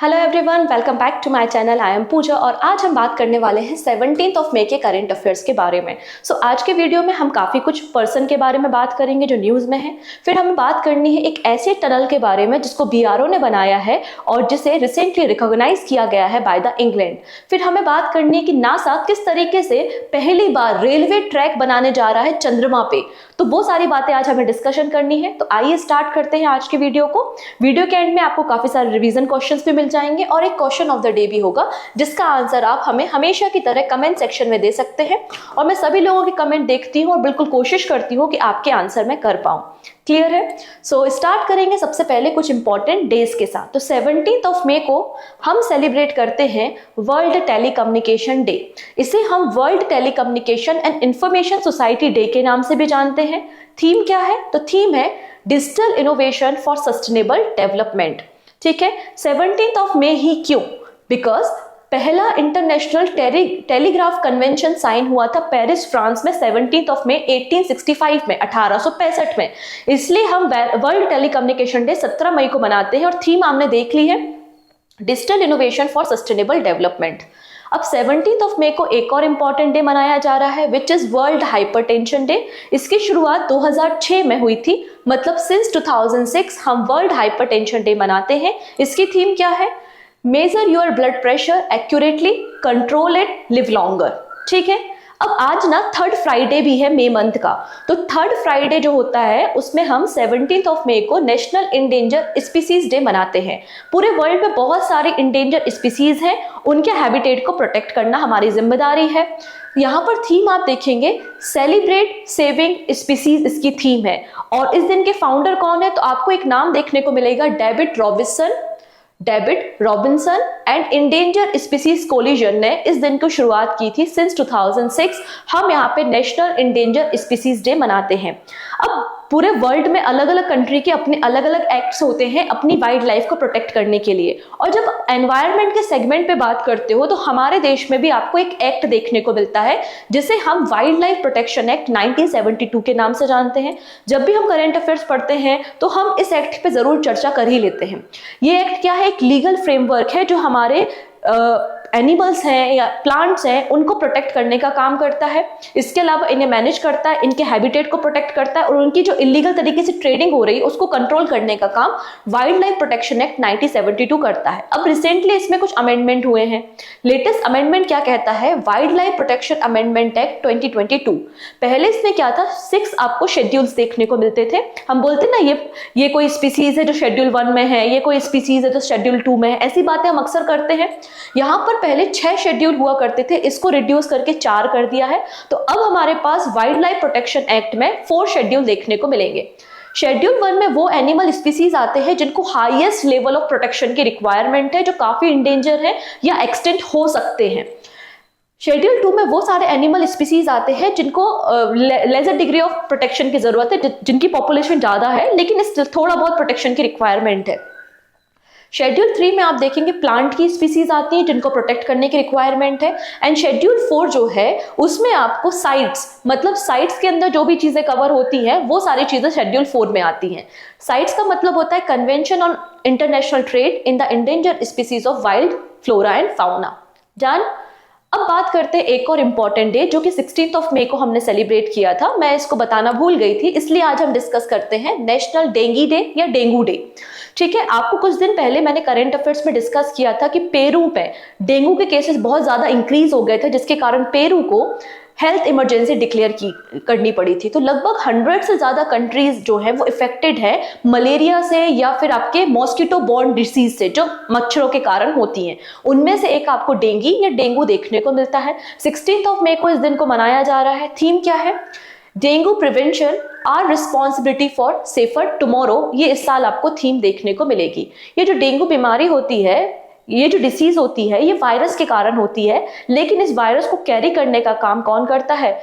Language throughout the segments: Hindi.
Hello everyone, welcome back to my channel. I am Pooja और आज हम बात करने वाले हैं 17 मई के करंट अफेयर्स के बारे में। आज के वीडियो में हम काफ़ी कुछ पर्सन के बारे में बात करेंगे जो न्यूज़ में है। फिर हमें बात करनी है एक ऐसे टनल के बारे में जिसको बीआरओ ने बनाया है और जिसे रिसेंटली रिकॉग्नाइज किया गया है बाय द इंग्लैंड। फिर हमें बात करनी है कि नासा किस तरीके से पहली बार रेलवे ट्रैक बनाने जा रहा है चंद्रमा पे। तो वो सारी बातें आज हमें डिस्कशन करनी है। तो आइए स्टार्ट करते हैं आज के वीडियो को। वीडियो के एंड में आपको काफ़ी सारे रिवीजन क्वेश्चंस भी मिल जाएंगे और एक क्वेश्चन ऑफ द डे भी होगा जिसका आंसर आप हमें हमेशा की तरह कमेंट सेक्शन में दे सकते हैं। और मैं सभी लोगों के कमेंट देखती हूँ और बिल्कुल कोशिश करती हूँ कि आपके आंसर मैं कर पाऊँ। क्लियर है? स्टार्ट करेंगे सबसे पहले कुछ इंपॉर्टेंट डेज के साथ। तो 17 मई को हम सेलिब्रेट करते हैं वर्ल्ड टेलीकम्युनिकेशन डे। इसे हम world telecommunication and information society day के नाम से भी जानते हैं। थीम क्या है? तो थीम है digital innovation for sustainable development. ठीक है, 17 मई ही क्यों? बिकॉज पहला इंटरनेशनल टेलीग्राफ कन्वेंशन साइन हुआ था पेरिस, फ्रांस में 17 मई 1865 में, 1865 में। इसलिए हम वर्ल्ड टेलीकम्युनिकेशन डे 17 मई को मनाते हैं और थीम हमने देख ली है digital innovation for sustainable development. अब 17 मई को एक और इम्पॉर्टेंट डे मनाया जा रहा है which is world hypertension day. इसकी शुरुआत 2006 में हुई थी, मतलब सिंस 2006 हम वर्ल्ड हाइपरटेंशन डे मनाते हैं। इसकी थीम क्या है? Major your blood pressure accurately, control it, live longer. ठीक है, अब आज ना थर्ड फ्राइडे भी है मई मंथ का। तो थर्ड फ्राइडे जो होता है उसमें हम 17 मई को नेशनल इंडेंजर स्पीसीज डे मनाते हैं। पूरे वर्ल्ड में बहुत सारे इंडेंजर स्पीसीज हैं, उनके हैबिटेट को प्रोटेक्ट करना हमारी जिम्मेदारी है। यहाँ पर थीम आप देखेंगे सेलिब्रेट सेविंग स्पीसीज इसकी थीम है। और इस दिन के फाउंडर कौन है? तो आपको एक नाम देखने को मिलेगा, David Robinson and endangered species coalition ने इस दिन की शुरुआत की थी। सिंस 2006 हम यहाँ पे नेशनल इंडेंजर स्पीसीज डे मनाते हैं। अब पूरे वर्ल्ड में अलग अलग कंट्री के अपने अलग अलग एक्ट्स होते हैं अपनी वाइल्ड लाइफ को प्रोटेक्ट करने के लिए। और जब एनवायरनमेंट के सेगमेंट पे बात करते हो तो हमारे देश में भी आपको एक एक्ट देखने को मिलता है जिसे हम वाइल्ड लाइफ प्रोटेक्शन एक्ट 1972 के नाम से जानते हैं। जब भी हम करंट अफेयर्स पढ़ते हैं तो हम इस एक्ट पे जरूर चर्चा कर ही लेते हैं। ये एक्ट क्या है? एक लीगल फ्रेमवर्क है जो हमारे एनिमल्स हैं या प्लांट्स हैं उनको प्रोटेक्ट करने का काम करता है। इसके अलावा इन्हें मैनेज करता है, इनके हैबिटेट को प्रोटेक्ट करता है और उनकी जो इलीगल तरीके से ट्रेडिंग हो रही है उसको कंट्रोल करने का काम वाइल्ड लाइफ प्रोटेक्शन एक्ट 1972 करता है। अब रिसेंटली इसमें कुछ अमेंडमेंट हुए हैं। लेटेस्ट अमेंडमेंट क्या कहता है? Wild life protection amendment act 2022। पहले इसमें क्या था? 6 आपको शेड्यूल्स देखने को मिलते थे। हम बोलते ना ये कोई स्पीसीज है जो शेड्यूल 1 में है, ये कोई स्पीसीज है जो शेड्यूल 2 में है, ऐसी बातें हम अक्सर करते हैं। यहाँ पर पहले 6 शेड्यूल हुआ करते थे, इसको रिड्यूस करके 4 कर दिया है। तो अब हमारे पास वाइल्ड लाइफ प्रोटेक्शन एक्ट में 4 शेड्यूल देखने को मिलेंगे। शेड्यूल 1 में वो एनिमल स्पीसीज आते हैं जिनको हाईएस्ट लेवल ऑफ प्रोटेक्शन की रिक्वायरमेंट है, जो काफी इंडेंजर है या एक्सटेंट हो सकते हैं। शेड्यूल 2 में वो सारे एनिमल स्पीसीज आते हैं जिनको लेजर डिग्री ऑफ प्रोटेक्शन की जरूरत है, जिनकी पॉपुलेशन ज्यादा है लेकिन थोड़ा बहुत प्रोटेक्शन की रिक्वायरमेंट है। शेड्यूल 3 में आप देखेंगे प्लांट की स्पीसीज आती हैं जिनको प्रोटेक्ट करने की रिक्वायरमेंट है। एंड शेड्यूल 4 जो है उसमें आपको साइट्स, मतलब साइट्स के अंदर जो भी चीजें कवर होती हैं वो सारी चीजें शेड्यूल 4 में आती हैं। साइट्स का मतलब होता है convention on international trade in the endangered species of wild flora and fauna. Done. अब बात करते हैं एक और इम्पॉर्टेंट डे जो कि 16 मई को हमने सेलिब्रेट किया था। मैं इसको बताना भूल गई थी, इसलिए आज हम डिस्कस करते हैं नेशनल डेंगी डे या डेंगू डे। ठीक है, आपको कुछ दिन पहले मैंने करंट अफेयर्स में डिस्कस किया था कि पेरू पे डेंगू के केसेस बहुत ज्यादा इंक्रीज हो गए थे जिसके कारण पेरू को हेल्थ इमरजेंसी डिक्लेयर करनी पड़ी थी। तो लगभग 100 से ज्यादा कंट्रीज जो है वो इफेक्टेड है मलेरिया से या फिर आपके मॉस्किटो बॉर्न डिसीज से जो मच्छरों के कारण होती हैं। उनमें से एक आपको डेंगी या डेंगू देखने को मिलता है। 16 मई को इस दिन को मनाया जा रहा है। थीम क्या है? Dengue prevention our responsibility for safer tomorrow. ये इस साल आपको थीम देखने को मिलेगी। ये जो डेंगू बीमारी होती है, ये जो डिसीज होती है, ये वायरस के कारण होती है, लेकिन इस वायरस को कैरी करने का काम कौन करता है?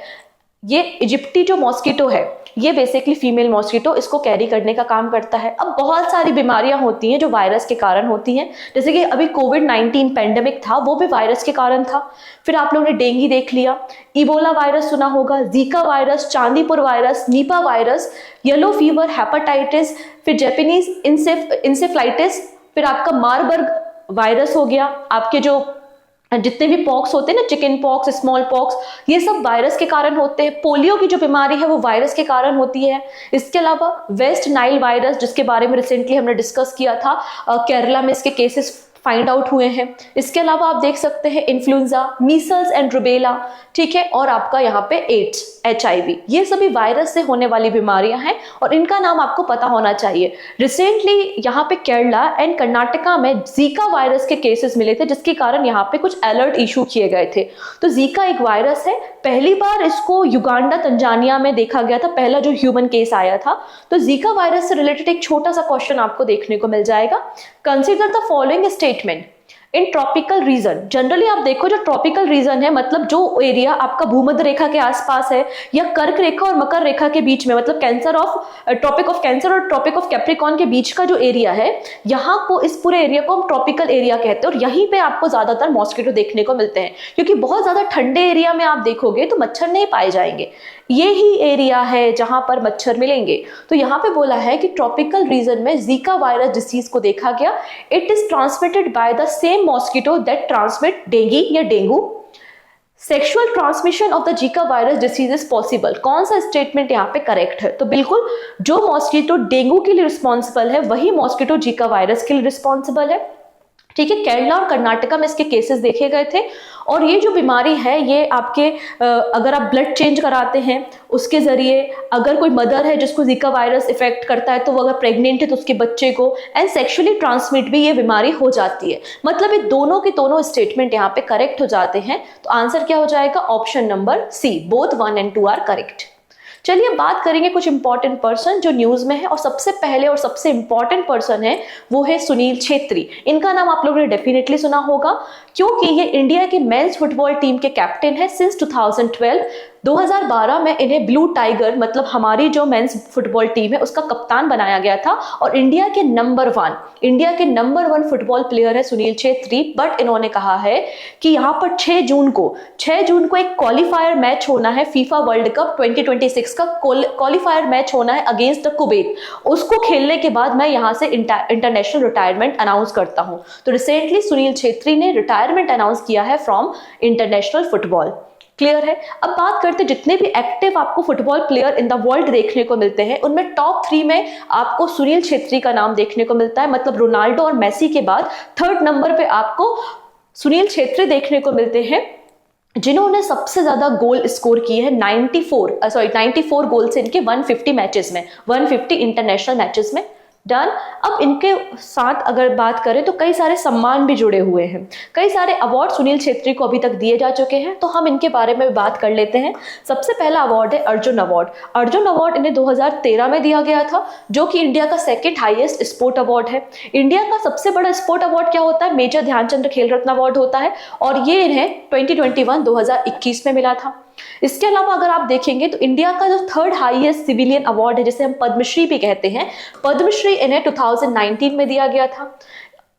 ये इजिप्टी जो मॉस्किटो है, ये बेसिकली फीमेल मॉस्किटो इसको कैरी करने का काम करता है। अब बहुत सारी बीमारियां होती हैं जो वायरस के कारण होती हैं, जैसे कि अभी कोविड-19 पेंडेमिक था, वो भी वायरस के कारण था। फिर आप लोगों ने डेंगी देख लिया, इबोला वायरस सुना होगा, Zika virus, Chandipur virus, Nipah virus, yellow fever, hepatitis, फिर जैपनीज इंसेफ्लाइटिस, फिर आपका मारबर्ग वायरस हो गया, आपके जो जितने भी पॉक्स होते हैं ना, चिकन पॉक्स, स्मॉल पॉक्स, ये सब वायरस के कारण होते हैं। पोलियो की जो बीमारी है वो वायरस के कारण होती है। इसके अलावा वेस्ट नाइल वायरस, जिसके बारे में रिसेंटली हमने डिस्कस किया था, केरला में इसके केसेस फाइंड आउट हुए हैं। इसके अलावा आप देख सकते हैं इन्फ्लुएंजा, मीसल्स एंड रुबेला, ठीक है, और आपका यहाँ पे एड्स, HIV, ये सभी वायरस से होने वाली बीमारियां हैं और इनका नाम आपको पता होना चाहिए। रिसेंटली यहाँ पे केरला एंड कर्नाटका में जीका वायरस के केसेस मिले थे, जिसके कारण यहाँ पे कुछ अलर्ट इशू किए गए थे। तो जीका एक वायरस है, पहली बार इसको युगांडा, तंजानिया में देखा गया था, पहला जो ह्यूमन केस आया था। तो जीका वायरस से रिलेटेड एक छोटा सा क्वेश्चन आपको देखने को मिल जाएगा। Consider the following statement in tropical region. Generally आप देखो, जो ट्रॉपिकल रीजन है मतलब जो एरिया आपका भूमध्य रेखा के आसपास है या कर्क रेखा और मकर रेखा के बीच में, मतलब ट्रॉपिक ऑफ कैंसर और ट्रॉपिक ऑफ कैप्रिकॉर्न के बीच का जो एरिया है, यहाँ को, इस पूरे एरिया को हम ट्रॉपिकल एरिया कहते हैं। और यहीं पे आपको ज्यादातर मॉस्किटो देखने को मिलते हैं, क्योंकि बहुत ज्यादा ठंडे एरिया में आप देखोगे तो मच्छर नहीं पाए जाएंगे। ये ही एरिया है जहां पर मच्छर मिलेंगे। तो यहाँ पे बोला है कि ट्रॉपिकल रीजन में जीका वायरस डिसीज को देखा गया। It is transmitted by the same mosquito that transmit dengue या dengue. Sexual transmission of the Zika virus disease is possible. कौन सा स्टेटमेंट यहाँ पे करेक्ट है? तो बिल्कुल, जो मॉस्किटो डेंगू के लिए रिस्पॉन्सिबल है वही मॉस्किटो जीका वायरस के लिए रिस्पॉन्सिबल है, ठीक है। केरला और कर्नाटका में इसके केसेस देखे गए थे। और ये जो बीमारी है, ये आपके अगर आप ब्लड चेंज कराते हैं उसके जरिए, अगर कोई मदर है जिसको जीका वायरस इफेक्ट करता है तो वो अगर प्रेग्नेंट है तो उसके बच्चे को, एंड सेक्सुअली ट्रांसमिट भी ये बीमारी हो जाती है। मतलब ये दोनों के दोनों स्टेटमेंट यहाँ पे करेक्ट हो जाते हैं। तो आंसर क्या हो जाएगा? Option number C, both 1 and 2 are correct. चलिए बात करेंगे कुछ इंपॉर्टेंट पर्सन जो न्यूज में है, और सबसे पहले और सबसे इंपॉर्टेंट पर्सन है वो है सुनील छेत्री। इनका नाम आप लोगों ने डेफिनेटली सुना होगा, क्योंकि ये इंडिया की मेंस फुटबॉल टीम के कैप्टन है सिंस 2012। 2012 में इन्हें ब्लू टाइगर, मतलब हमारी जो मेंस फुटबॉल टीम है उसका कप्तान बनाया गया था। और इंडिया के नंबर वन फुटबॉल प्लेयर है सुनील छेत्री। बट इन्होंने कहा है कि यहाँ पर 6 जून को एक क्वालिफायर मैच होना है, फीफा वर्ल्ड कप 2026 का क्वालिफायर मैच होना है अगेंस्ट द कुवैत। उसको खेलने के बाद मैं यहाँ से इंटरनेशनल रिटायरमेंट अनाउंस करता हूँ। तो रिसेंटली सुनील छेत्री ने रिटायरमेंट अनाउंस किया है फ्रॉम इंटरनेशनल फुटबॉल। क्लियर है? अब बात करते हैं जितने भी एक्टिव आपको football player in the world देखने को मिलते हैं, उनमें टॉप 3 में आपको सुनील छेत्री का नाम देखने को मिलता है। मतलब रोनाल्डो और मेसी के बाद 3rd नंबर पे आपको सुनील छेत्री देखने को मिलते हैं, जिन्होंने सबसे ज्यादा गोल स्कोर किए हैं। 94 गोल्स इनके 150 मैचेस में, 150 इंटरनेशनल मैचेस में। डन। अब इनके साथ अगर बात करें तो कई सारे सम्मान भी जुड़े हुए हैं, कई सारे अवार्ड सुनील छेत्री को अभी तक दिए जा चुके हैं। तो हम इनके बारे में बात कर लेते हैं। सबसे पहला अवार्ड है अर्जुन अवार्ड। अर्जुन अवार्ड इन्हें 2013 में दिया गया था, जो कि इंडिया का 2nd हाईएस्ट स्पोर्ट अवार्ड है। इंडिया का सबसे बड़ा स्पोर्ट अवार्ड क्या होता है? मेजर ध्यानचंद खेल रत्न अवार्ड होता है, और ये इन्हें 2021 में मिला था। इसके अलावा अगर आप देखेंगे तो इंडिया का जो 3rd हाईएस्ट सिविलियन अवार्ड है, जिसे हम पद्मश्री भी कहते हैं, पद्मश्री इन्हें 2019 में दिया गया था।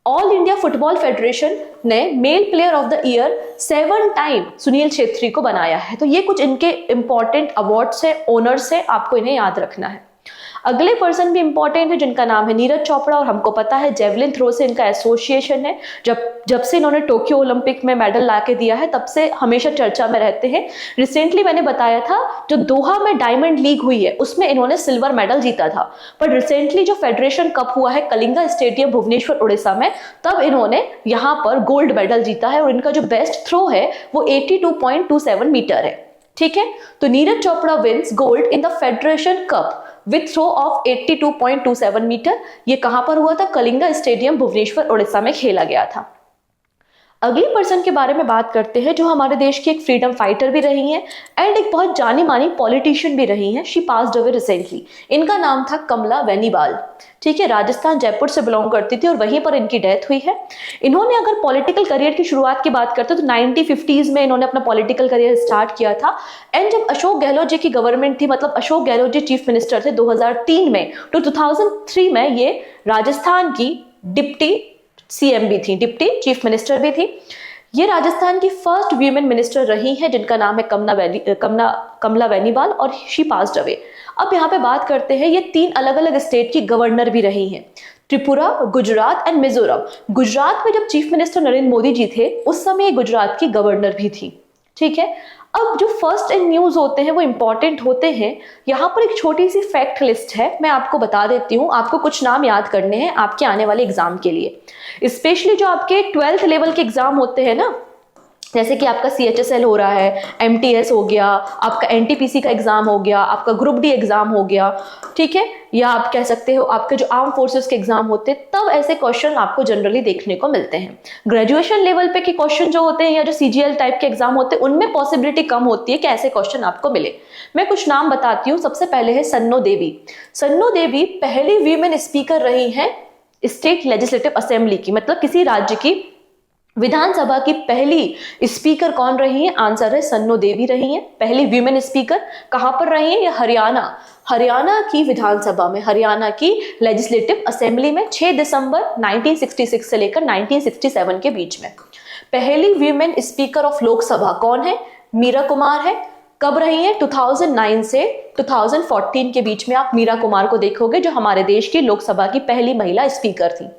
ऑल इंडिया फुटबॉल फेडरेशन ने mail player of the year 7 time Sunil Chhetri को बनाया है। तो ये कुछ इनके इंपॉर्टेंट अवार्ड्स है, ऑनर्स है, आपको इन्हें याद रखना है। अगले पर्सन भी इंपॉर्टेंट है जिनका नाम है नीरज चोपड़ा, और हमको पता है जेवलिन थ्रो से इनका एसोसिएशन है। जब से इन्होंने टोक्यो ओलंपिक में मेडल लाके दिया है तब से हमेशा चर्चा में रहते हैं। रिसेंटली मैंने बताया था जो दोहा में डायमंड लीग हुई है उसमें इन्होंने सिल्वर मेडल जीता था, पर रिसेंटली जो फेडरेशन कप हुआ है कलिंगा स्टेडियम भुवनेश्वर उड़ीसा में, तब इन्होंने यहाँ पर गोल्ड मेडल जीता है, और इनका जो बेस्ट थ्रो है वो 82.27 मीटर है। ठीक है, तो Neeraj Chopra wins gold in the federation cup with throw of 82.27 metre. ये कहां पर हुआ था? कलिंगा स्टेडियम भुवनेश्वर उड़ीसा में खेला गया था। अगली पर्सन के बारे में बात करते हैं जो हमारे देश की एक फ्रीडम फाइटर भी रही हैं एंड एक बहुत जानी मानी पॉलिटिशियन भी रही हैं। She passed away recently. इनका नाम था कमला बेनीवाल। ठीक है, राजस्थान जयपुर से बिलोंग करती थी और वहीं पर इनकी डेथ हुई है। इन्होंने अगर पॉलिटिकल करियर की शुरुआत की बात करते तो 1950s में इन्होंने अपना पॉलिटिकल करियर स्टार्ट किया था। एंड जब अशोक गहलोत जी की गवर्नमेंट थी, मतलब अशोक गहलोत जी चीफ मिनिस्टर थे 2003 में, तो 2003 में ये राजस्थान की डिप्टी CM भी थी, डिप्टी चीफ मिनिस्टर भी थी। ये राजस्थान की फर्स्ट वीमेन मिनिस्टर रही हैं जिनका नाम है कमला बेनीवाल, और शी पास्ड अवे। अब यहाँ पे बात करते हैं, ये 3 अलग अलग स्टेट की गवर्नर भी रही हैं। त्रिपुरा, गुजरात एंड मिजोरम। गुजरात में जब चीफ मिनिस्टर नरेंद्र मोदी जी थे उस समय ये गुजरात की गवर्नर भी थी। ठीक है, अब जो फर्स्ट इन न्यूज होते हैं वो इंपॉर्टेंट होते हैं। यहाँ पर एक छोटी सी फैक्ट लिस्ट है, मैं आपको बता देती हूँ। आपको कुछ नाम याद करने हैं आपके आने वाले एग्जाम के लिए, स्पेशली जो आपके 12th लेवल के एग्जाम होते हैं ना, जैसे कि आपका CHSL हो रहा है, MTS हो गया, आपका NTPC का एग्जाम हो गया, आपका ग्रुप D एग्जाम हो गया, ठीक है, या आप कह सकते हो आपके जो आर्म फोर्सेस के एग्जाम होते हैं, तब ऐसे क्वेश्चन आपको जनरली देखने को मिलते हैं। ग्रेजुएशन लेवल पे के क्वेश्चन जो होते हैं या जो CGL टाइप के एग्जाम होते हैं उनमें पॉसिबिलिटी कम होती है कि ऐसे क्वेश्चन आपको मिले। मैं कुछ नाम बताती हूँ। सबसे पहले है सन्नो देवी। सन्नो देवी पहली वीमेन स्पीकर रही हैं स्टेट लेजिस्लेटिव असेंबली की, मतलब किसी राज्य की विधानसभा की पहली स्पीकर कौन रही है? आंसर है सन्नो देवी रही हैं पहली वीमेन स्पीकर। कहां पर रही हैं? ये हरियाणा की विधानसभा में, हरियाणा की लेजिस्लेटिव असेंबली में 6 दिसंबर 1966 से लेकर 1967 के बीच में। पहली वीमेन स्पीकर ऑफ लोकसभा कौन है? मीरा कुमार है। कब रही है? 2009 से 2014 के बीच में आप मीरा कुमार को देखोगे, जो हमारे देश की लोकसभा की पहली महिला स्पीकर थी।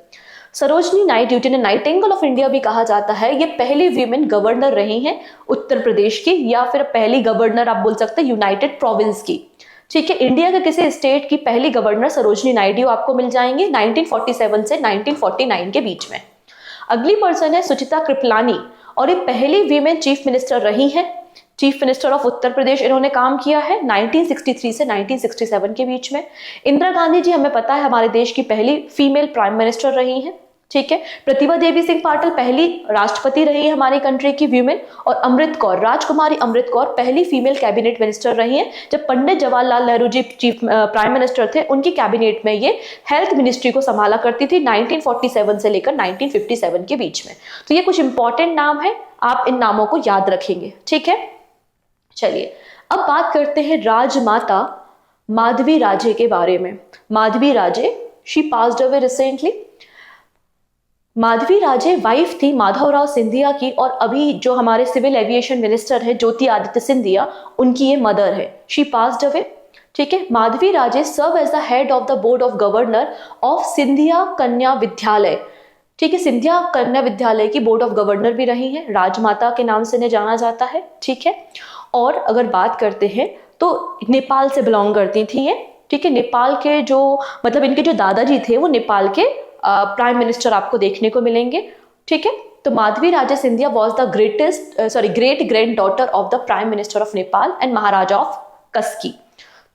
सरोजनी नायडू, जिन्हें नाइटिंगेल ऑफ इंडिया भी कहा जाता है, ये पहली वीमेन गवर्नर रही हैं उत्तर प्रदेश की, या फिर पहली गवर्नर आप बोल सकते हैं यूनाइटेड प्रोविंस की। ठीक है, इंडिया के किसी स्टेट की पहली गवर्नर सरोजनी नायडू आपको मिल जाएंगे 1947 से 1949 के बीच में। अगली पर्सन है सुचिता कृपलानी, और ये पहली वीमेन चीफ मिनिस्टर रही हैं। Chief minister of Uttar Pradesh इन्होंने काम किया है 1963 से 1967 के बीच में। इंदिरा गांधी जी हमें पता है हमारे देश की पहली फीमेल प्राइम मिनिस्टर रही हैं। ठीक है, प्रतिभा देवी सिंह पाटिल पहली राष्ट्रपति रही है हमारी कंट्री की वीमेन, और अमृत कौर, राजकुमारी अमृत कौर पहली फीमेल कैबिनेट मिनिस्टर रही हैं। जब Pandit Jawaharlal Nehru ji chief prime minister थे, उनकी कैबिनेट में ये हेल्थ मिनिस्ट्री को संभाला करती थी 1947 से लेकर 1957 के बीच में। तो ये कुछ इंपॉर्टेंट नाम है, आप इन नामों को याद रखेंगे। ठीक है, चलिए अब बात करते हैं राजमाता माधवी राजे के बारे में। Madhavi Raje, she passed away recently. Madhavi Raje wife थी माधवराव सिंधिया की, और अभी जो हमारे सिविल एविएशन मिनिस्टर है ज्योति आदित्य सिंधिया, उनकी ये मदर है। She passed away. ठीक है, Madhavi Raje serve as the head of the board of governor of Scindia Kanya Vidyalaya. ठीक है, सिंधिया कन्या विद्यालय की बोर्ड ऑफ गवर्नर भी रही हैं, राजमाता के नाम से इन्हें जाना जाता है। ठीक है, और अगर बात करते हैं तो नेपाल से बिलोंग करती थी ये। ठीक है, नेपाल के जो मतलब इनके जो दादाजी थे वो नेपाल के प्राइम मिनिस्टर आपको देखने को मिलेंगे। ठीक है, तो Madhavi Raje Scindia was the great granddaughter of the prime minister of Nepal and Maharaja of Kaski.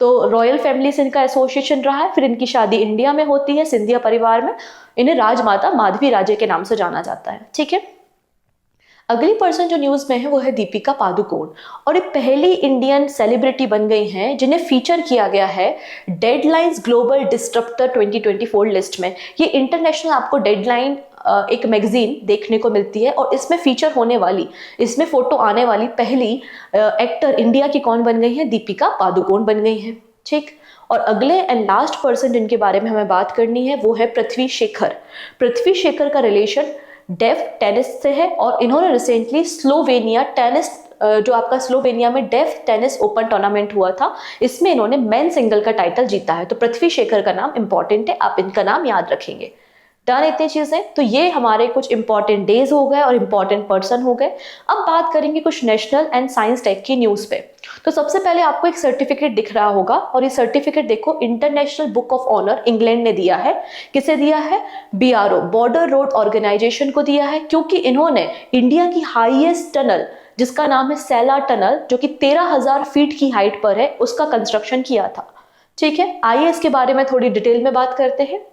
तो रॉयल फैमिली से इनका एसोसिएशन रहा है। फिर इनकी शादी इंडिया में होती है सिंधिया परिवार में। इन्हें राजमाता माधवी राजे के नाम से जाना जाता है। ठीक है, अगली पर्सन जो न्यूज में है वो है दीपिका पादुकोण, और ये पहली इंडियन सेलिब्रिटी बन गई हैं जिन्हें फीचर किया गया है डेडलाइंस ग्लोबल डिस्ट्रप्टर 2024 लिस्ट में। ये इंटरनेशनल आपको डेडलाइन एक मैगजीन देखने को मिलती है, और इसमें फीचर होने वाली, इसमें फोटो आने वाली पहली एक्टर इंडिया की कौन बन गई है? दीपिका पादुकोण बन गई है। ठीक, और अगले एंड लास्ट पर्सन जिनके बारे में हमें बात करनी है वो है पृथ्वी शेखर। पृथ्वी शेखर का रिलेशन डेफ टेनिस से है, और इन्होंने रिसेंटली स्लोवेनिया टेनिस, जो आपका स्लोवेनिया में डेफ टेनिस ओपन टूर्नामेंट हुआ था, इसमें इन्होंने मेन सिंगल का टाइटल जीता है। तो पृथ्वी शेखर का नाम इंपॉर्टेंट है, आप इनका नाम याद रखेंगे। डन इतनी चीजें, तो ये हमारे कुछ इंपॉर्टेंट डेज हो गए और इंपॉर्टेंट पर्सन हो गए। अब बात करेंगे कुछ नेशनल एंड साइंस टेक की न्यूज पे। तो सबसे पहले आपको एक सर्टिफिकेट दिख रहा होगा, और ये सर्टिफिकेट देखो international book of honour England ने दिया है। किसे दिया है? BRO, बॉर्डर रोड ऑर्गेनाइजेशन को दिया है, क्योंकि इन्होंने इंडिया की हाईएस्ट टनल, जिसका नाम है सैला टनल, जो कि 13,000 फीट की हाइट पर है, उसका कंस्ट्रक्शन किया था। ठीक है, आइए इसके बारे में थोड़ी डिटेल में बात करते हैं।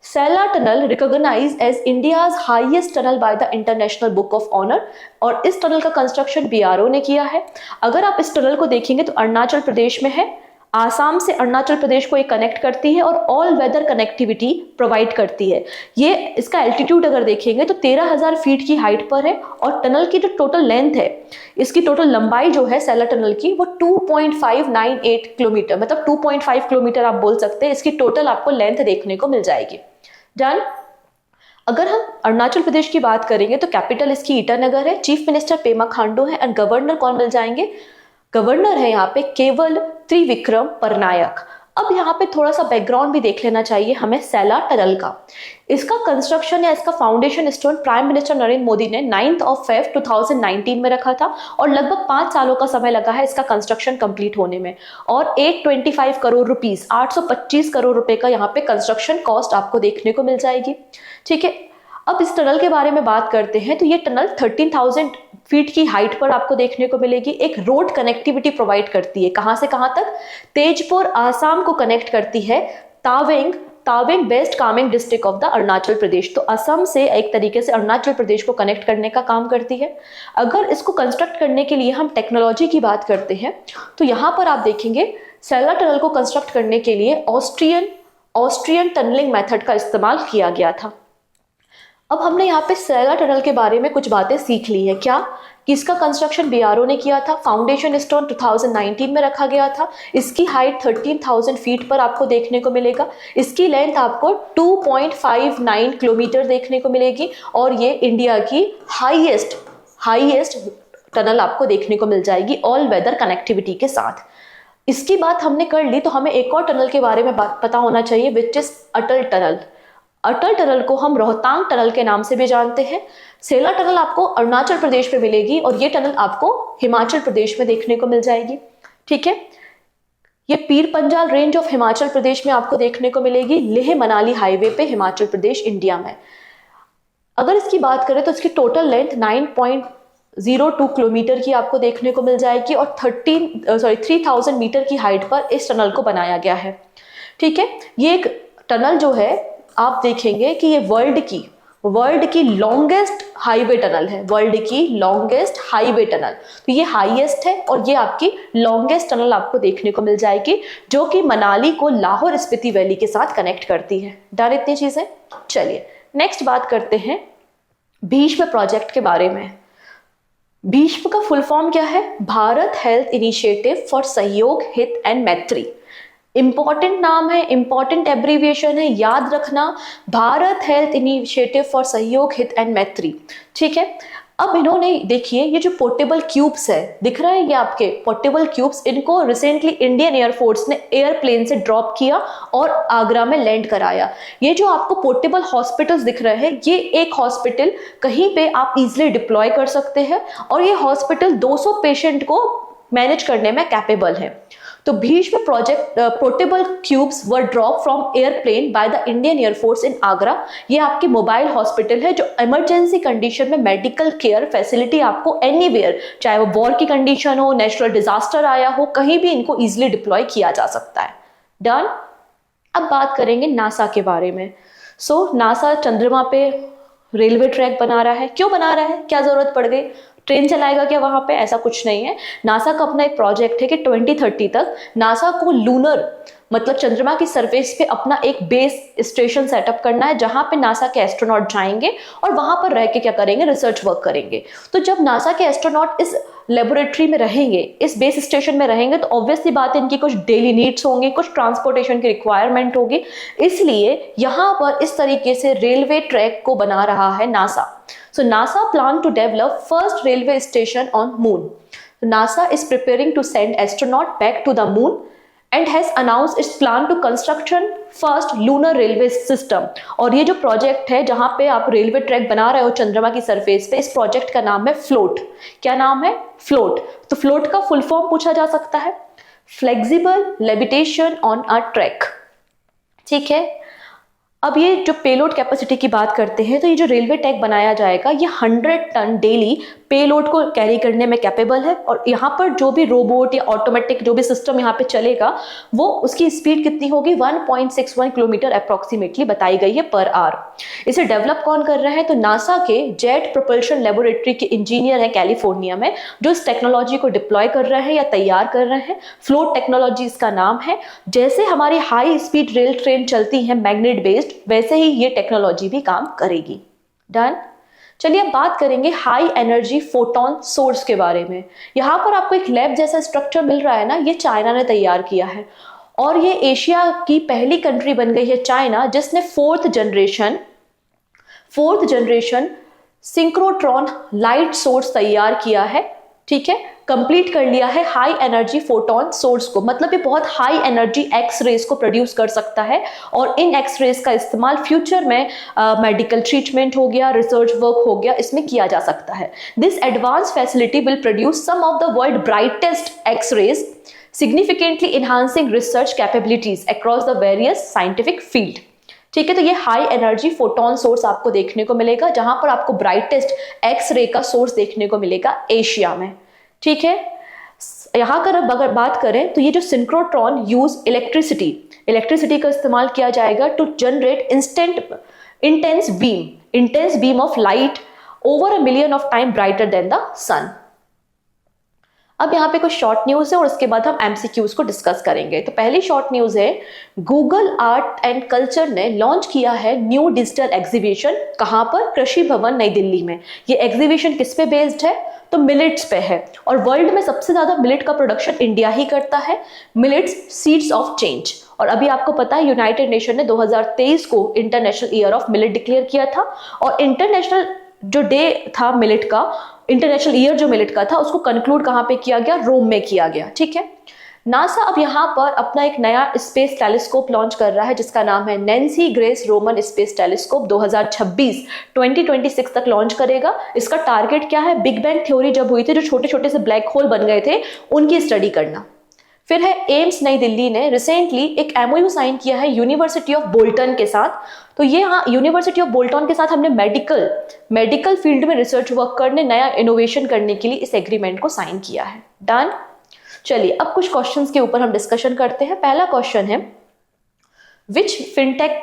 Sela tunnel recognised as India's highest tunnel by the international book of honour, और इस टनल का कंस्ट्रक्शन BRO ने किया है। अगर आप इस टनल को देखेंगे तो अरुणाचल प्रदेश में है, आसाम से अरुणाचल प्रदेश को ये कनेक्ट करती है और ऑल वेदर कनेक्टिविटी प्रोवाइड करती है। ये इसका एल्टीट्यूड अगर देखेंगे तो 13,000 फीट की हाइट पर है, और टनल की जो टोटल लेंथ है, इसकी टोटल लंबाई जो है सैला टनल की, वो 2.598 किलोमीटर, मतलब 2.5 किलोमीटर आप बोल सकते हैं। इसकी टोटल आपको लेंथ देखने को मिल जाएगी। डन। अगर हम अरुणाचल प्रदेश की बात करेंगे तो कैपिटल इसकी ईटानगर है, चीफ मिनिस्टर पेमा खांडू है, एंड गवर्नर कौन मिल जाएंगे? गवर्नर है यहाँ पे केवल त्रिविक्रम परनायक। अब यहाँ पे थोड़ा सा बैकग्राउंड भी देख लेना चाहिए हमें सैला टनल का। इसका कंस्ट्रक्शन या इसका foundation stone prime minister Narendra Modi ने 9 Feb 2019 में रखा था और लगभग 5 सालों का समय लगा है इसका कंस्ट्रक्शन कंप्लीट होने में। और 825 करोड़ रुपीस 825 करोड़ रुपए का यहाँ पे कंस्ट्रक्शन कॉस्ट आपको देखने को मिल जाएगी। ठीक है, अब इस टनल के बारे में बात करते हैं तो ये टनल 13,000 फीट की हाइट पर आपको देखने को मिलेगी। एक रोड कनेक्टिविटी प्रोवाइड करती है, कहां से कहां तक? तेजपुर आसाम को कनेक्ट करती है Tawang west Kameng district of the Arunachal Pradesh. तो असम से एक तरीके से अरुणाचल प्रदेश को कनेक्ट करने का काम करती है। अगर इसको कंस्ट्रक्ट करने के लिए हम टेक्नोलॉजी की बात करते हैं तो यहाँ पर आप देखेंगे सैला टनल को कंस्ट्रक्ट करने के लिए ऑस्ट्रियन टनलिंग मेथड का इस्तेमाल किया गया था। अब हमने यहाँ पे सैला टनल के बारे में कुछ बातें सीख ली है। क्या? कि इसका कंस्ट्रक्शन बीआरओ ने किया था, फाउंडेशन स्टोन 2019 में रखा गया था, इसकी हाइट 13,000 फीट पर आपको देखने को मिलेगा, इसकी लेंथ आपको 2.59 किलोमीटर देखने को मिलेगी और ये इंडिया की हाईएस्ट टनल आपको देखने को मिल जाएगी ऑल वेदर कनेक्टिविटी के साथ। इसकी बात हमने कर ली तो हमें एक और टनल के बारे में पता होना चाहिए which is Atal tunnel. Atal tunnel को हम रोहतांग टनल के नाम से भी जानते हैं। सैला टनल आपको अरुणाचल प्रदेश में मिलेगी और ये टनल आपको हिमाचल प्रदेश में देखने को मिल जाएगी। ठीक है, ये पीर पंजाल रेंज ऑफ हिमाचल प्रदेश में आपको देखने को मिलेगी, लेह मनाली हाईवे पे हिमाचल प्रदेश इंडिया में। अगर इसकी बात करें तो इसकी टोटल लेंथ 9.02 किलोमीटर की आपको देखने को मिल जाएगी और 3,000 मीटर की हाइट पर इस टनल को बनाया गया है। ठीक है, ये एक टनल जो है आप देखेंगे कि ये वर्ल्ड की लॉन्गेस्ट हाईवे टनल है, वर्ल्ड की लॉन्गेस्ट हाईवे टनल। तो ये हाईएस्ट है और ये आपकी लॉन्गेस्ट टनल आपको देखने को मिल जाएगी जो कि मनाली को लाहौर स्पीति वैली के साथ कनेक्ट करती है। डन इतनी चीजें? चलिए नेक्स्ट बात करते हैं भीष्म प्रोजेक्ट के बारे में। भीष्म का फुल फॉर्म क्या है? भारत हेल्थ इनिशिएटिव फॉर सहयोग हित एंड मैत्री। इंपॉर्टेंट नाम है, इंपॉर्टेंट एब्रीविएशन है, याद रखना, भारत हेल्थ इनिशिएटिव फॉर सहयोग हित एंड मैत्री। ठीक है, अब इन्होंने देखिए ये जो पोर्टेबल क्यूब्स है, दिख रहा है ये आपके पोर्टेबल क्यूब्स, इनको रिसेंटली इंडियन एयरफोर्स ने एयरप्लेन से ड्रॉप किया और आगरा में लैंड कराया। ये जो आपको पोर्टेबल हॉस्पिटल्स दिख रहे हैं, ये एक हॉस्पिटल कहीं पे आप इजिली डिप्लॉय कर सकते हैं और ये हॉस्पिटल 200 पेशेंट को मैनेज करने में कैपेबल है। तो Bhishm project portable cubes were drop from airplane by the Indian air force in Agra. ये आपकी मोबाइल हॉस्पिटल है जो इमरजेंसी कंडीशन में मेडिकल केयर फैसिलिटी आपको एनीवेयर, चाहे वो वॉर की कंडीशन हो, नेचुरल डिजास्टर आया हो, कहीं भी इनको इजिली डिप्लॉय किया जा सकता है। डन। अब बात करेंगे नासा के बारे में। नासा चंद्रमा पे रेलवे ट्रैक बना रहा है। क्यों बना रहा है? क्या जरूरत पड़ गई? ट्रेन चलाएगा क्या वहां पे? ऐसा कुछ नहीं है। नासा का अपना एक प्रोजेक्ट है कि 2030 तक नासा को लूनर मतलब चंद्रमा की सरफेस पे अपना एक बेस स्टेशन सेटअप करना है जहां पे नासा के एस्ट्रोनॉट जाएंगे और वहां पर रह के क्या करेंगे? रिसर्च वर्क करेंगे। तो जब नासा के एस्ट्रोनॉट इस लेबोरेटरी में रहेंगे, इस बेस स्टेशन में रहेंगे, तो ऑब्वियसली बात है इनकी कुछ डेली नीड्स होंगे, कुछ ट्रांसपोर्टेशन की रिक्वायरमेंट होगी, इसलिए यहाँ पर इस तरीके से रेलवे ट्रैक को बना रहा है NASA. So NASA plan to develop first railway station on moon. NASA is preparing to send astronaut back to the moon and has announced its plan to construction first lunar railway system. और ये जो प्रोजेक्ट है जहां पे आप रेलवे ट्रैक बना रहे हो चंद्रमा की सरफेस पे, इस प्रोजेक्ट का नाम है फ्लोट। क्या नाम है? फ्लोट। तो फ्लोट का फुल फॉर्म पूछा जा सकता है flexible levitation on a track. ठीक है, अब ये जो पेलोड कैपेसिटी की बात करते हैं तो ये जो रेलवे ट्रैक बनाया जाएगा ये 100 टन डेली पेलोड को कैरी करने में कैपेबल है और यहाँ पर जो भी रोबोट या ऑटोमेटिक जो भी सिस्टम यहाँ पे चलेगा वो उसकी स्पीड कितनी होगी? 1.61 किलोमीटर अप्रोक्सीमेटली बताई गई है पर आवर। इसे डेवलप कौन कर रहे हैं? तो नासा के जेट प्रोपल्शन लेबोरेटरी के इंजीनियर है कैलिफोर्निया में जो इस टेक्नोलॉजी को डिप्लॉय कर रहे हैं या तैयार कर रहे हैं। फ्लोट टेक्नोलॉजी इसका नाम है। जैसे हमारी हाई स्पीड रेल ट्रेन चलती है मैग्नेट बेस्ड, वैसे ही ये टेक्नोलॉजी भी काम करेगी। डन। चलिए अब बात करेंगे हाई एनर्जी फोटोन सोर्स के बारे में। यहाँ पर आपको एक लैब जैसा स्ट्रक्चर मिल रहा है ना, ये चाइना ने तैयार किया है और ये एशिया की पहली कंट्री बन गई है चाइना जिसने fourth generation synchrotron light source तैयार किया है। ठीक है, कंप्लीट कर लिया है हाई एनर्जी फोटोन सोर्स को, मतलब ये बहुत हाई एनर्जी एक्स रेज को प्रोड्यूस कर सकता है और इन एक्स रेज का इस्तेमाल फ्यूचर में मेडिकल ट्रीटमेंट हो गया, रिसर्च वर्क हो गया, इसमें किया जा सकता है। This advance facility will produce some of the world brightest X rays, significantly enhancing research capabilities across the various scientific field। ठीक है, तो ये हाई एनर्जी फोटोन सोर्स आपको देखने को मिलेगा, जहां पर आपको ब्राइटेस्ट एक्स रे का सोर्स देखने को मिलेगा एशिया में। ठीक है, यहां अगर बात करें तो ये जो सिंक्रोट्रॉन यूज इलेक्ट्रिसिटी का इस्तेमाल किया जाएगा to generate intense beam of light over 1 million of time brighter than the sun. अब यहाँ पे कुछ शॉर्ट न्यूज है और उसके बाद हम एमसीक्यूज को डिस्कस करेंगे। तो पहली शॉर्ट न्यूज है, गूगल आर्ट एंड कल्चर ने लॉन्च किया है न्यू डिजिटल एग्जीबिशन। कहाँ पर? कृषि भवन नई दिल्ली में। ये एग्जीबिशन किस पे बेस्ड है? तो मिलेट्स पे है, और वर्ल्ड में सबसे ज्यादा मिलेट का प्रोडक्शन इंडिया ही करता है। Millets seeds of change. और अभी आपको पता है यूनाइटेड नेशन ने 2023 को international year of millet declare किया था, और इंटरनेशनल जो डे था मिलेट का, इंटरनेशनल ईयर जो मिलेट का था, उसको कंक्लूड कहां पे किया गया? रोम में किया गया। ठीक है, नासा अब यहां पर अपना एक नया स्पेस टेलीस्कोप लॉन्च कर रहा है जिसका नाम है Nancy grace Roman space telescope. 2026 तक लॉन्च करेगा। इसका टारगेट क्या है? बिग बैंग थ्योरी जब हुई थी, जो छोटे छोटे से ब्लैक होल बन गए थे, उनकी स्टडी करना। फिर है एम्स नई दिल्ली ने रिसेंटली एक एमओयू साइन किया है यूनिवर्सिटी ऑफ बोल्टन के साथ। तो ये हाँ, यूनिवर्सिटी ऑफ बोल्टन के साथ हमने मेडिकल फील्ड में रिसर्च वर्क करने, नया इनोवेशन करने के लिए इस एग्रीमेंट को साइन किया है। डन। चलिए अब कुछ क्वेश्चंस के ऊपर हम डिस्कशन करते हैं। पहला क्वेश्चन है, which fintech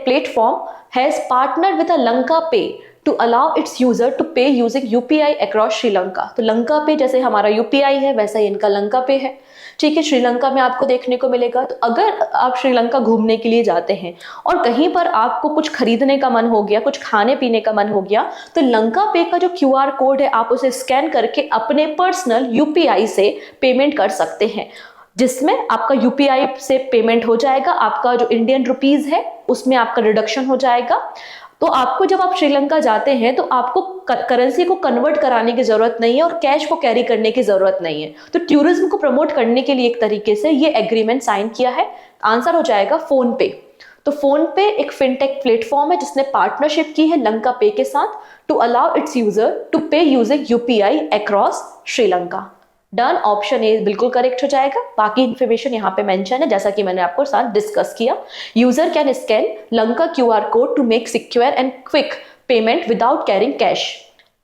platform has partner with LankaPay to allow its user to pay using UPI across Sri Lanka. तो लंका पे जैसे हमारा यूपीआई है, वैसा ही इनका लंका पे है। ठीक है, श्रीलंका में आपको देखने को मिलेगा। तो अगर आप श्रीलंका घूमने के लिए जाते हैं और कहीं पर आपको कुछ खरीदने का मन हो गया, कुछ खाने पीने का मन हो गया, तो लंका पे का जो क्यूआर कोड है, आप उसे स्कैन करके अपने पर्सनल यूपीआई से पेमेंट कर सकते हैं, जिसमें आपका यूपीआई से पेमेंट हो जाएगा। आपका जो इंडियन रुपीज है उसमें आपका रिडक्शन हो जाएगा। तो आपको जब आप श्रीलंका जाते हैं तो आपको करेंसी को कन्वर्ट कराने की जरूरत नहीं है और कैश को कैरी करने की जरूरत नहीं है। तो टूरिज्म को प्रमोट करने के लिए एक तरीके से ये एग्रीमेंट साइन किया है। आंसर हो जाएगा फोन पे। तो फोन पे एक फिनटेक प्लेटफॉर्म है जिसने पार्टनरशिप की है लंका पे के साथ to allow its user to pay using UPI across Sri Lanka. Done, option A बिल्कुल करेक्ट हो जाएगा। बाकी इन्फॉर्मेशन यहाँ पे मेंशन है जैसा कि मैंने आपको साथ डिस्कस किया। User can scan Lanka QR code to make secure and quick payment without carrying cash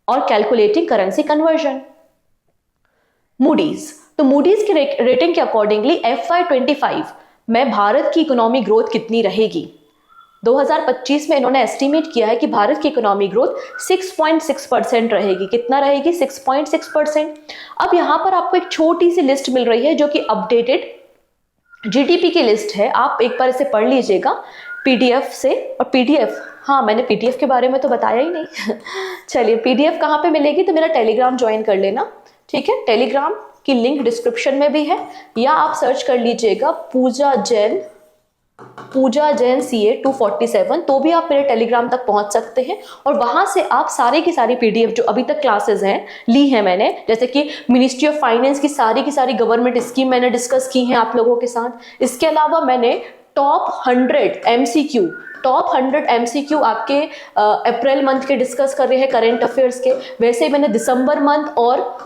और कैलकुलेटिंग करेंसी कन्वर्जन। मूडीज, तो मूडीज की रेटिंग के अकॉर्डिंगली FY25 में भारत की इकोनॉमी ग्रोथ कितनी रहेगी? 2025 में इन्होंने एस्टिमेट किया है कि भारत की इकोनॉमी ग्रोथ 6.6% रहेगी। कितना रहेगी? 6.6%। अब यहां पर आपको एक छोटी सी लिस्ट मिल रही है जो कि अपडेटेड जीडीपी की लिस्ट है। आप एक बार इसे पढ़ लीजिएगा पीडीएफ से। और पीडीएफ, हाँ मैंने पीडीएफ के बारे में तो बताया ही नहीं। चलिए, पीडीएफ कहाँ पे मिलेगी? तो मेरा टेलीग्राम ज्वाइन कर लेना। ठीक है, टेलीग्राम की लिंक डिस्क्रिप्शन में भी है, या आप सर्च कर लीजिएगा पूजा जैन CA 247, तो भी आप मेरे टेलीग्राम तक पहुंच सकते हैं। और वहां से आप सारी की सारी पीडीएफ जो अभी तक क्लासेस हैं ली है मैंने, जैसे कि मिनिस्ट्री ऑफ फाइनेंस की सारी गवर्नमेंट स्कीम मैंने डिस्कस की हैं आप लोगों के साथ। इसके अलावा मैंने टॉप 100 MCQ आपके अप्रैल मंथ के डिस्कस कर रहे हैं करेंट अफेयर्स के। वैसे ही मैंने दिसंबर मंथ और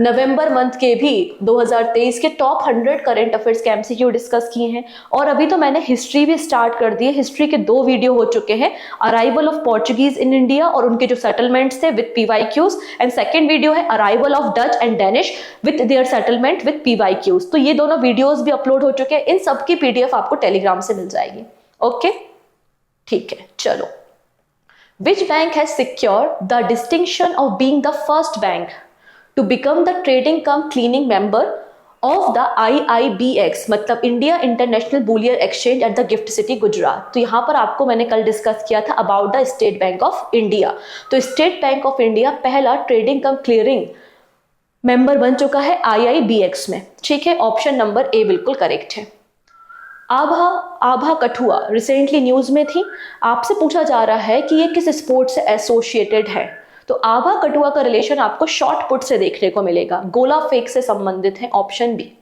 नवंबर मंथ के भी 2023 के टॉप 100 करंट अफेयर्स के MCQ डिस्कस किए हैं। और अभी तो मैंने हिस्ट्री भी स्टार्ट कर दी है। हिस्ट्री के 2 वीडियो हो चुके हैं, arrival of Portuguese in India और उनके जो सेटलमेंट्स थे with PYQs, and second video है arrival of Dutch and Danish with their settlement with PYQs। तो ये दोनों वीडियोज भी अपलोड हो चुके हैं। इन सब की PDF आपको टेलीग्राम से मिल जाएगी। ओके, ठीक है। चलो, which bank has secured the distinction of being the first bank to become the trading cum clearing member of the IIBX, मतलब India international bullion exchange at the gift city Gujarat. तो यहाँ पर आपको मैंने कल डिस्कस किया था about the state bank of India. तो स्टेट बैंक ऑफ इंडिया पहला ट्रेडिंग कम क्लियरिंग मेंबर बन चुका है IIBX में। ठीक है, ऑप्शन नंबर ए बिल्कुल करेक्ट है। आभा कठुआ रिसेंटली न्यूज में थी। आपसे पूछा जा रहा है कि ये किस स्पोर्ट से एसोसिएटेड है। तो आभा कठुआ का रिलेशन आपको शॉर्ट पुट से देखने को मिलेगा, गोला फेंक से संबंधित है, option B.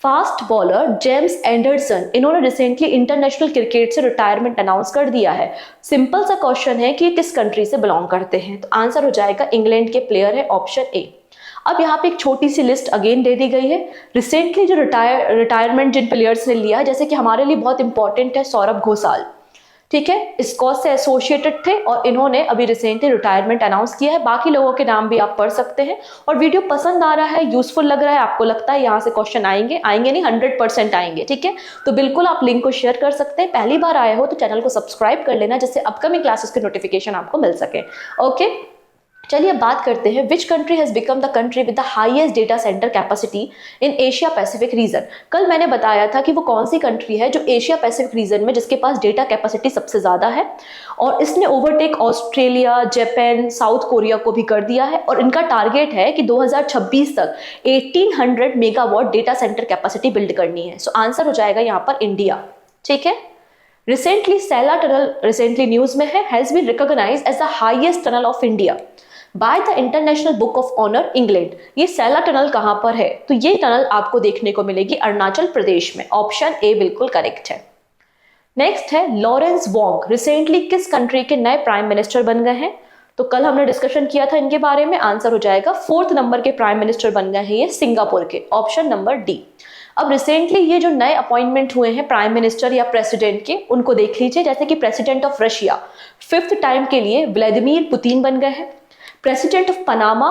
Fast bowler James Anderson, इन्होंने रिसेंटली इंटरनेशनल क्रिकेट से रिटायरमेंट अनाउंस कर दिया है। सिंपल सा क्वेश्चन है कि किस कंट्री से बिलोंग करते हैं, तो आंसर हो जाएगा इंग्लैंड के प्लेयर है, ऑप्शन ए। अब यहाँ पे एक छोटी सी लिस्ट अगेन दे दी गई है, रिसेंटली जो रिटायरमेंट जिन प्लेयर्स ने लिया, जैसे कि हमारे लिए बहुत इंपॉर्टेंट है सौरभ घोषाल, ठीक है, इस कॉज से एसोसिएटेड थे और इन्होंने अभी रिसेंटली रिटायरमेंट अनाउंस किया है। बाकी लोगों के नाम भी आप पढ़ सकते हैं। और वीडियो पसंद आ रहा है, यूजफुल लग रहा है, आपको लगता है यहाँ से क्वेश्चन आएंगे नहीं 100% आएंगे, ठीक है, तो बिल्कुल आप लिंक को शेयर कर सकते हैं। पहली बार आए हो तो चैनल को सब्सक्राइब कर लेना, जिससे अपकमिंग क्लासेस के नोटिफिकेशन आपको मिल सके। ओके, चलिए बात करते हैं, which country has become the country with the highest data centre capacity in Asia Pacific region. कल मैंने बताया था कि वो कौन सी कंट्री है जो एशिया पैसिफिक रीजन में जिसके पास डेटा कैपेसिटी सबसे ज्यादा है, और इसने overtake Australia, Japan, south Korea को भी कर दिया है। और इनका टारगेट है कि 2026 तक 1800 megawatt data centre capacity build करनी है। सो आंसर हो जाएगा यहाँ पर इंडिया, ठीक है। Recently Sela tunnel recently news में है, has been recognised as the highest tunnel of India by the international book of honour England. ये सैला टनल कहां पर है, तो ये टनल आपको देखने को मिलेगी अरुणाचल प्रदेश में, ऑप्शन ए बिल्कुल करेक्ट है। नेक्स्ट है लॉरेंस वोंग, रिसेंटली किस कंट्री के नए प्राइम मिनिस्टर बन गए हैं, तो कल हमने डिस्कशन किया था इनके बारे में, आंसर हो जाएगा 4th नंबर के प्राइम मिनिस्टर बन गए हैं ये सिंगापुर के, ऑप्शन नंबर डी। अब रिसेंटली ये जो नए अपॉइंटमेंट हुए हैं प्राइम मिनिस्टर या प्रेसिडेंट के, उनको देख लीजिए। जैसे कि president of Russia 5th time के लिए व्लादिमीर पुतिन बन गए हैं। President of Panama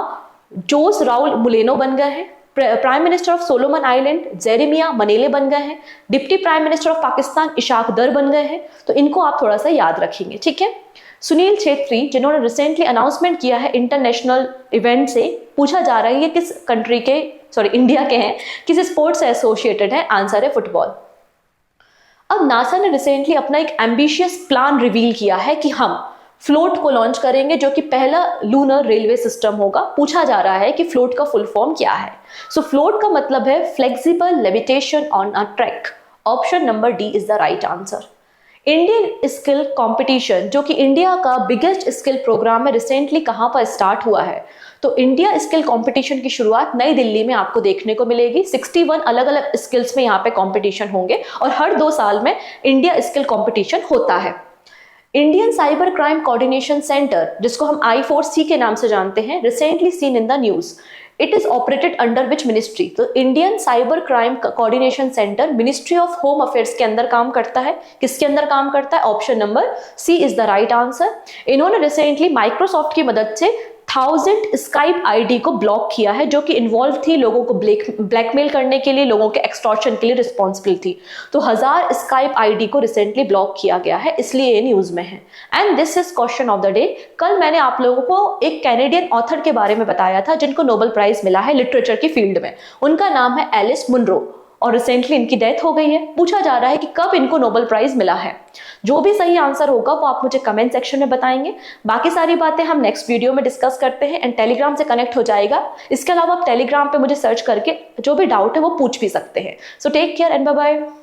Jose Raul Mulino बन गए हैं। Prime minister of Solomon island Jeremiah Manele बन गए हैं। Deputy prime minister of Pakistan Ishaq Dar बन गए हैं। तो इनको आप थोड़ा सा याद रखेंगे, ठीक है। सुनील छेत्री, जिन्होंने रिसेंटली अनाउंसमेंट किया है इंटरनेशनल इवेंट से, पूछा जा रहा है ये किस कंट्री के, इंडिया के हैं, किस स्पोर्ट्स से एसोसिएटेड है, आंसर है फुटबॉल। अब नासा ने रिसेंटली अपना एक एम्बिशियस प्लान रिवील किया है कि हम फ्लोट को लॉन्च करेंगे, जो कि पहला लूनर रेलवे सिस्टम होगा। पूछा जा रहा है कि फ्लोट का फुल फॉर्म क्या है। सो फ्लोट का मतलब है flexible levitation on a track, option number D is the right answer. Indian skill competition, जो कि इंडिया का बिगेस्ट स्किल प्रोग्राम है, रिसेंटली कहां पर स्टार्ट हुआ है, तो इंडिया स्किल कंपटीशन की शुरुआत नई दिल्ली में आपको देखने को मिलेगी। 61 अलग अलग स्किल्स में यहाँ पे कंपटीशन होंगे और हर 2 साल में इंडिया स्किल कंपटीशन होता है। Indian cyber crime coordination centre, जिसको हम I4C के नाम से जानते हैं, recently seen in the news, it is operated under which ministry, तो Indian cyber crime coordination centre ministry of home affairs के अंदर काम करता है। किसके अंदर काम करता है, option number C is the right answer. इन्होंने रिसेंटली माइक्रोसॉफ्ट की मदद से 1000 स्काइप आईडी को ब्लॉक किया है, जो कि इन्वॉल्व थी लोगों को ब्लैकमेल करने के लिए, लोगों के एक्सटॉर्शन के लिए रिस्पॉन्सिबल थी। तो 1000 स्काइप आईडी को रिसेंटली ब्लॉक किया गया है, इसलिए ये न्यूज में है। And this is question of the day. कल मैंने आप लोगों को एक कैनेडियन ऑथर के बारे में बताया था जिनको नोबेल प्राइज मिला है लिटरेचर की फील्ड में। उनका नाम है एलिस मुनरो और रिसेंटली इनकी डेथ हो गई है। पूछा जा रहा है कि कब इनको नोबेल प्राइज मिला है। जो भी सही आंसर होगा वो आप मुझे कमेंट सेक्शन में बताएंगे। बाकी सारी बातें हम नेक्स्ट वीडियो में डिस्कस करते हैं एंड टेलीग्राम से कनेक्ट हो जाएगा। इसके अलावा आप टेलीग्राम पे मुझे सर्च करके जो भी डाउट है वो पूछ भी सकते हैं। So take care and bye bye.